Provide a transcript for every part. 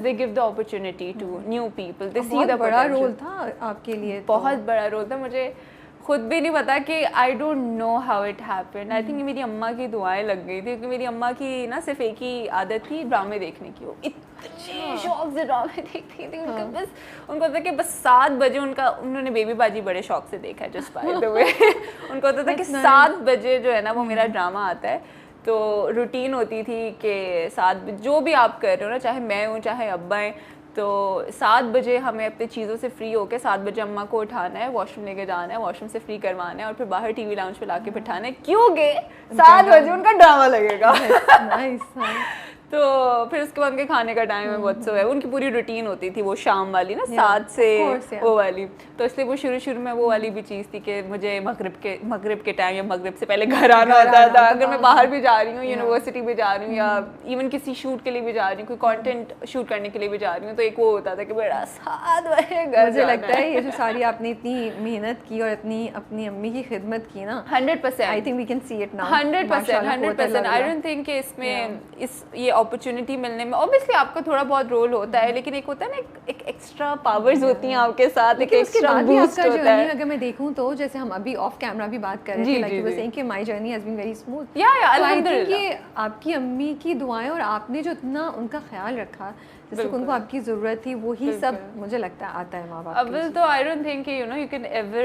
they give the opportunity to new people, they see the potential. بڑا role تھا آپ کے لیے, بہت بڑا رول تھا. مجھے خود بھی نہیں پتا کہ I don't know how it happen. I think میری اماں کی دعائیں لگ گئی تھی, کیونکہ میری اماں کی نا صرف ایک ہی عادت تھی, ڈرامے دیکھنے کی. وہ اتنے شوق سے ڈرامے دیکھتی تھی. بس ان کو ہوتا کہ بس 7 بجے انہوں نے بیبی باجی بڑے شوق سے دیکھا ہے جسٹ بائی دا وے. ان کو ہوتا تھا کہ 7 بجے جو ہے نا وہ میرا ڈرامہ آتا ہے. تو روٹین ہوتی تھی کہ 7 جو بھی آپ کر رہے ہو نا, چاہے میں ہوں چاہے ابا ہیں, تو 7 بجے ہمیں اپنی چیزوں سے فری ہو کے 7 بجے اماں کو اٹھانا ہے, واش روم لے کے جانا ہے, واش روم سے فری کروانا ہے, اور پھر باہر ٹی وی لاؤنج پہ لا کے بٹھانا ہے, کیونکہ 7 بجے ان کا ڈرامہ لگے گا. تو پھر اس کے بعد ان کے کھانے کا ٹائم ہے بہت سو ہے. ان کی پوری روٹین ہوتی تھی وہ شام والی نا 7 سے وہ والی. تو اس لیے وہ شروع میں وہ والی بھی چیز تھی کہ مجھے مغرب کے ٹائم یا مغرب سے پہلے گھر آنا ہوتا تھا. اگر میں باہر بھی جا رہی ہوں, یونیورسٹی بھی جا رہی ہوں, یا ایون کسی شوٹ کے لیے بھی جا رہی ہوں, کوئی کانٹینٹ شوٹ کرنے کے لیے بھی جا رہی ہوں, تو ایک وہ ہوتا تھا کہ بیٹا 7 بجے گھر. مجھے لگتا ہے یہ جو ساری آپ نے اتنی محنت کی اور اپنی امی کی خدمت کی نا, 100%. I think we can see it now. 100%. I don't think کہ اس میں یہ اپرچونٹی ملنے میں obviously آپ کا تھوڑا بہت رول ہوتا ہے, لیکن ایک ہوتا ہے نا ایک ایکسٹرا پاورز ہوتی ہیں آپ کے ساتھ, ایک ایکسٹرا بوسٹ ہوتا ہے. اگر میں دیکھوں تو جیسے ہم ابھی آف کیمرا بھی بات کر رہے تھے, لائک یو ور سیئنگ کہ my journey has been very smooth. الحمدللہ کہ آپ کی امی کی دعائیں اور آپ نے جو اتنا ان کا خیال رکھا, جس کو ان کو آپ کی ضرورت تھی, وہی سب مجھے لگتا ہے آتا ہے ماں باپ. اول تو آئی ڈونٹ تھنک کہ you can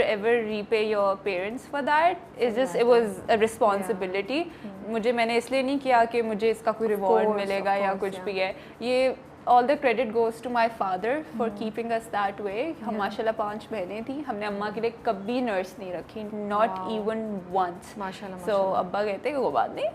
ever repay your parents for that. It's just it was a responsibility. میں نے اس لیے نہیں کیا کہ مجھے اس کا کوئی ریوارڈ ملے گا یا کچھ بھی ہے. یہ all the credit goes to my father for keeping us that way. ہم ماشاء اللہ 5 بہنیں تھیں, ہم نے اماں کے لیے کبھی نرس نہیں رکھی, not even once. So ابا کہتے کہ وہ بات نہیں,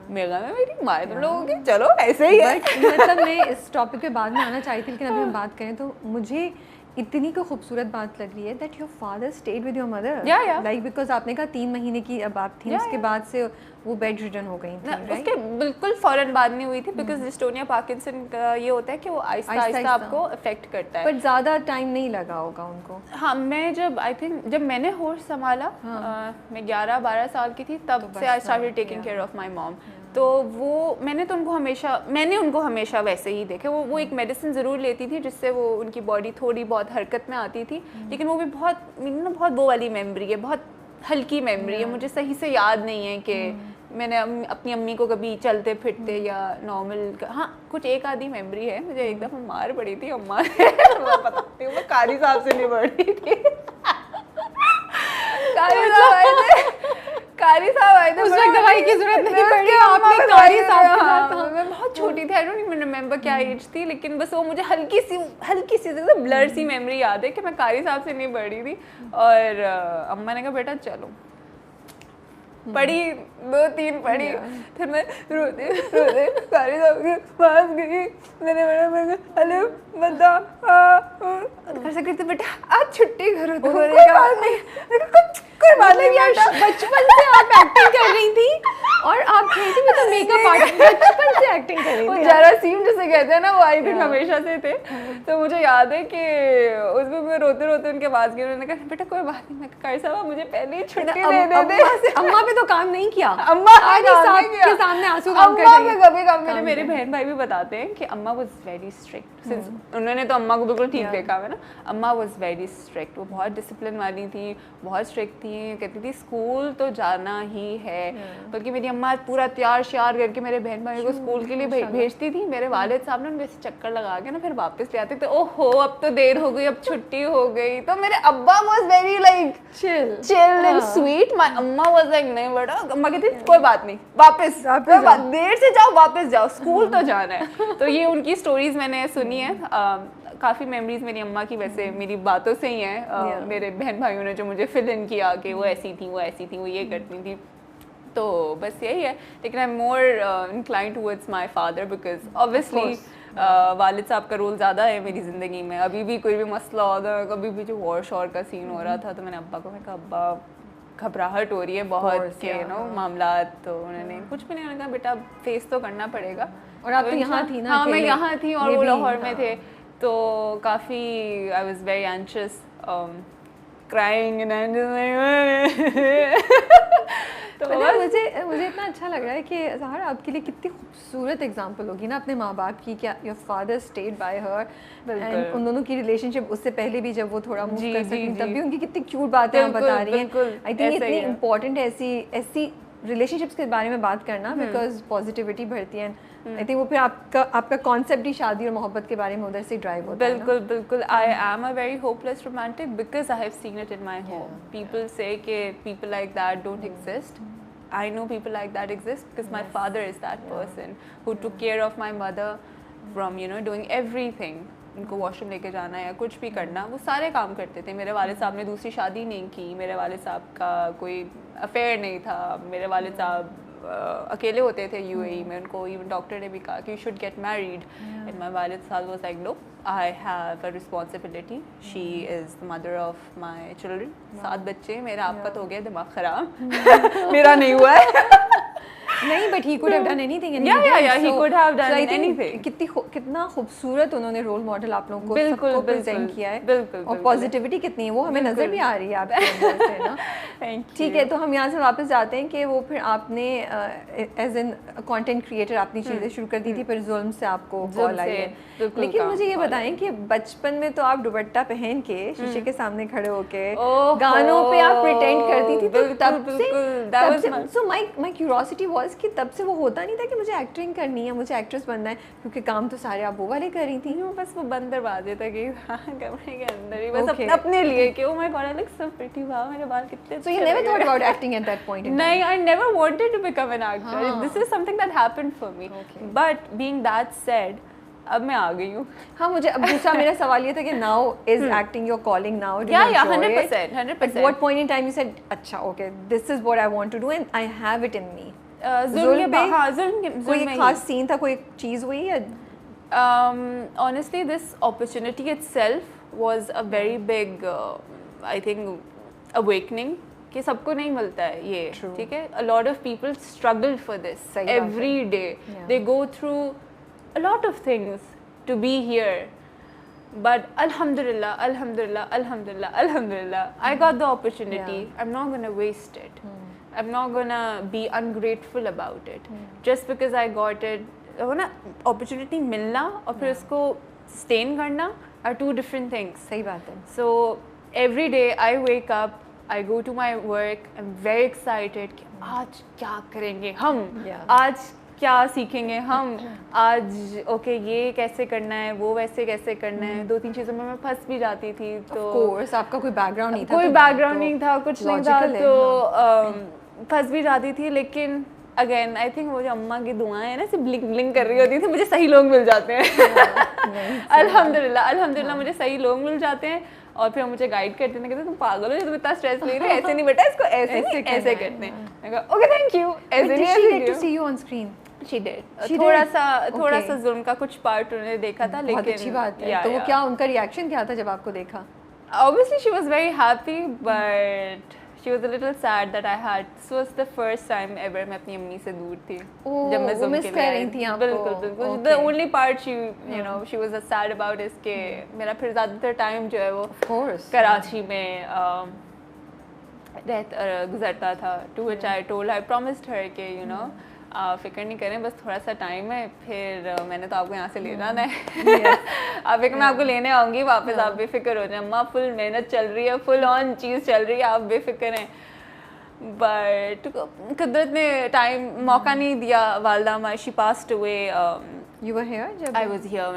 میرا میں میری ماں تم لوگوں کی, چلو ایسے ہی ہے. مطلب میں اس ٹاپک پہ بعد میں آنا چاہی تھی, لیکن ابھی ہم بات کریں تو مجھے اتنی کو خوبصورت بات لگ رہی ہے that your father stayed with your mother, like because آپ نے کہا 3 مہینے کی اب آپ تھیں, اس کے بعد سے وہ بیڈ ریڈن ہو گئی تھی. اس کے بالکل فوراً بعد نہیں ہوئی تھی, بیکاز ڈسٹونیا پارکنسن کا یہ ہوتا ہے کہ وہ آہستہ آہستہ آپ کو افیکٹ کرتا ہے. بٹ زیادہ ٹائم نہیں لگا ہوگا ان کو. ہاں, میں جب میں نے ہوش سنبھالا, میں 11-12 سال کی تھی, تب سے I started taking care of my mom. تو وہ میں نے ان کو ہمیشہ ویسے ہی دیکھا. وہ ایک میڈیسن ضرور لیتی تھی جس سے وہ ان کی باڈی تھوڑی بہت حرکت میں آتی تھی, لیکن وہ بھی بہت وہ والی میموری ہے, بہت ہلکی میموری ہے. مجھے صحیح سے یاد نہیں ہے کہ میں نے اپنی امی کو کبھی چلتے پھرتے یا نارمل, ہاں کچھ ایک آدھی میموری ہے. مجھے ایک دفعہ مار پڑی تھی اماں سے, بتاتی ہوں, میں قاری صاحب سے نہیں پڑی تھی. قاری صاحب آئے تھے, اس وقت دوائی کی ضرورت نہیں پڑی, آپ نے قاری صاحب. میں بہت چھوٹی تھی, آئی ڈونٹ ریممبر کیا ایج تھی, لیکن بس وہ مجھے ہلکی سی بلر سی میموری یاد ہے کہ میں قاری صاحب سے نہیں پڑھی تھی. اور اماں نے کہا بیٹا چلو, پڑھی 2-3 پڑھی, پھر میں روتے قاری صاحب کے پاس گئی. میں نے ہلو بتا کر سکتی تھی, بیٹا آج چھٹی کرو, تو کوئی بات نہیں یار, بچپن سے آپ ایکٹنگ کر رہی تھی اور آپ کہتی میں تو میک اپ آرٹسٹ, بچپن سے ایکٹنگ کر رہی تھی. جراثیم جسے کہتے ہیں نا, وہ آئی تھنک ہمیشہ سے تھے. تو مجھے یاد ہے کہ اس میں روتے روتے ان کے پاس گئی, انہوں نے کہا بیٹا کوئی بات نہیں. میں قاری صاحب مجھے پہلے ہی چھٹی دے دے. اماں پہ تو کام نہیں کیا, اماں کے سامنے آنسو کام کر رہی ہے. کبھی کبھی میرے بہن بھائی بھی بتاتے ہیں کہ اماں واز ویری اسٹرکٹ. انہوں نے تو اماں کو بالکل ٹھیک دیکھا ہوا نا. اماں واز ویری اسٹرکٹ, وہ بہت ڈسپلن والی تھی, بہت اسٹرکٹ تھی. کہتی تھی اسکول تو جانا ہی ہے. بلکہ میری اماں پورا تیار شیار کر کے میرے بہن بھائی کو اسکول کے لیے بھیجتی تھی. میرے والد صاحب نے ان کو ایسے چکر لگا کے نا پھر واپس لے آتے تھے. او ہو اب تو دیر ہو گئی, اب چھٹی ہو گئی. تو میرے ابا واز ویری لائک چل اینڈ سویٹ. مائی اماں واز لائک نہیں بیٹا, اماں کہتی کوئی بات نہیں, واپس دیر سے جاؤ واپس جاؤ, اسکول تو جانا ہے. تو یہ ان کی اسٹوریز میں نے سنی ہے. کافی میموریز میری اماں کی ویسے میری باتوں سے ہی ہیں. میرے بہن بھائیوں نے جو مجھے فل ان کیا کہ وہ ایسی تھیں, وہ ایسی تھیں, وہ یہ کرتی تھیں. تو بس یہی ہے. لیکن I am more inclined towards my father, because obviously والد صاحب کا رول زیادہ ہے میری زندگی میں. ابھی بھی کوئی بھی مسئلہ ہوتا ہے, کبھی بھی جو وار شور کا سین ہو رہا تھا, تو میں نے ابا کو کہا ابا گھبراہٹ ہو رہی ہے بہت کے معاملات. تو انہوں نے کچھ بھی نہیں کہا, بیٹا فیس تو کرنا پڑے گا. اور آپ تو یہاں تھی نا. ہاں میں یہاں تھی اور وہ لاہور میں تھے, تو کافی I was very anxious. crying and I'm just like تو مجھے اتنا اچھا لگ رہا ہے کہ ظاہر آپ کے لیے کتنی خوبصورت ایگزامپل ہوگی نا اپنے ماں باپ کی, کیا your father stayed by her, and ان دونوں کی ریلیشن شپ اس سے پہلے بھی جب وہ تھوڑا موو کر سکیں تب بھی ان کی کتنی کیوٹ باتیں آپ بتا رہی ہیں. آئی تھنک اتنی امپورٹنٹ ایسی ریلیشن شپس کے بارے میں بات کرنا, بیکاز پازیٹیوٹی بڑھتی ہے. آئی تھنک وہ پھر آپ کا کانسیپٹ ہی شادی اور محبت کے بارے میں ادھر سے ڈرائیو ہوتا ہے. بالکل بالکل. I am a very hopeless romantic because I have seen it in my home. People سے کہ people like that don't exist. I know people like that exist because my father is that person who took care of my mother from, doing everything. ان کو wash room لے کے جانا یا کچھ بھی کرنا, وہ سارے کام کرتے تھے. میرے والد صاحب نے دوسری شادی نہیں کی, میرے والد صاحب کا کوئی افیئر نہیں تھا. میرے والد صاحب اکیلے ہوتے تھے یو اے ای میں. ان کو ایون ڈاکٹر نے بھی کہا کہ you should get married, and my والد صاحب was like no, I have a responsibility. She is the mother of my children. 7 بچے. میرا آپ کا تو ہو گیا دماغ خراب, میرا نہیں ہوا ہے. نہیں, but he could have done anything. He could have done anything. کتنا خوبصورت انہوں نے رول ماڈل آپ لوگوں کو سب کو پریزنٹ کیا ہے. بالکل. اور پازیٹیوٹی کتنی ہے وہ ہمیں نظر بھی آ رہی ہے آپ کے اندر سے نا. ٹھیک ہے, تو ہم یہاں سے واپس جاتے ہیں کہ وہ پھر آپ نے ایز این کانٹینٹ کریٹر اپنی چیزیں شروع کر دی تھی, پھر ظلم سے آپ کو کال آئی ہے. لیکن مجھے یہ بتائیں کہ بچپن میں تو آپ دوپٹہ پہن کے شیشے کے سامنے کھڑے ہو کے گانوں پہ آپ پریٹینڈ کرتی تھی, تو تب سے سو مائی کیوریوسٹی واز کہ تب سے وہ ہوتا نہیں تھا کہ مجھے ایکٹنگ کرنی ہے, مجھے ایکٹریس بننا ہے, کیونکہ کام تو سارے آپ وہ والے کر رہی تھیں. بس وہ بند دروازے تھا کہ کمرے کے اندر ہی بس اپنے لیے کہ او مائی گاڈ آئی لک سو پریٹی, واو میرے بال کتنے. So you never thought about acting at that point? نہیں, I never wanted to become an actor. This is something that happened for me, but being that said اب میں آ گئی ہوں. ہاں, مجھے اب دوسرا میرا سوال یہ تھا کہ now is acting your calling now? Yeah, 100%. At what point in time you said, اچھا okay, this is what I want to do and I have it in me? کوئی خاص سین تھا, کوئی چیز ہوئی یا؟ Honestly, this opportunity itself was a very big, I think, awakening. کہ سب کو نہیں ملتا ہے یہ, ٹھیک ہے. A lot of people struggle for this every day. They go through a lot of things to be here, but alhamdulillah, I got the opportunity. I'm not going to waste it. I'm not going to be ungrateful about it. Just because I got it, opportunity ملنا اور پھر اس کو sustain کرنا are two different things. صحیح بات ہے. So every day I wake up, I go to my work, I'm very excited کہ آج کیا کریں گے ہم, آج کیا سیکھیں گے ہم, آج اوکے یہ کیسے کرنا ہے, وہ ویسے کیسے کرنا ہے. 2-3 چیزوں میں پھنس بھی جاتی تھی. تو کورس آپ کا کوئی بیک گراؤنڈ نہیں تھا, کوئی بیک گراؤنڈ نہیں تھا, کچھ نہیں تھا, تو پھنس بھی جاتی تھی. لیکن اگین آئی تھنک وہ جو اماں کی دعائیں ہیں نا, صرف بلنک بلنک کر رہی ہوتی تھی, مجھے صحیح لوگ مل جاتے ہیں. الحمدللہ مجھے صحیح لوگ مل جاتے ہیں, اور پھر مجھے گائیڈ کرتے ہیں, کہتے تم پاگل ہو, تم اتنا اسٹریس لے رہے, ایسے نہیں بیٹا, اس کو ایسے کرتے ہیں. میں کہا اوکے تھینک یو. تھوڑا سا ظلم کا کچھ پارٹ انہوں نے دیکھا تھا, لیکن بہت اچھی بات ہے. تو وہ کیا, ان کا ریئیکشن کیا تھا جب آپ کو دیکھا؟ Obviously she was very happy, but she was a little sad that I had. This was the first time ever میں اپنی امی سے دور تھی. جب میں ظلم کے لیے بالکل. The only part she was sad about is کہ میرا پھر زیادہ تر ٹائم جو ہے وہ کراچی میں گزرتا تھا. To which I told her, I promised her کہ فکر نہیں کریں, بس تھوڑا سا ٹائم ہے, پھر میں نے تو آپ کو یہاں سے لے جانا ہے. آپ میں آپ کو لینے آؤں گی واپس, آپ بے فکر ہو جائیں. اماں فل محنت چل رہی ہے, فل آن چیز چل رہی ہے, آپ بے فکر ہیں. بٹ قدرت نے ٹائم موقع نہیں دیا. والدہ she passed away. You were here? I was here when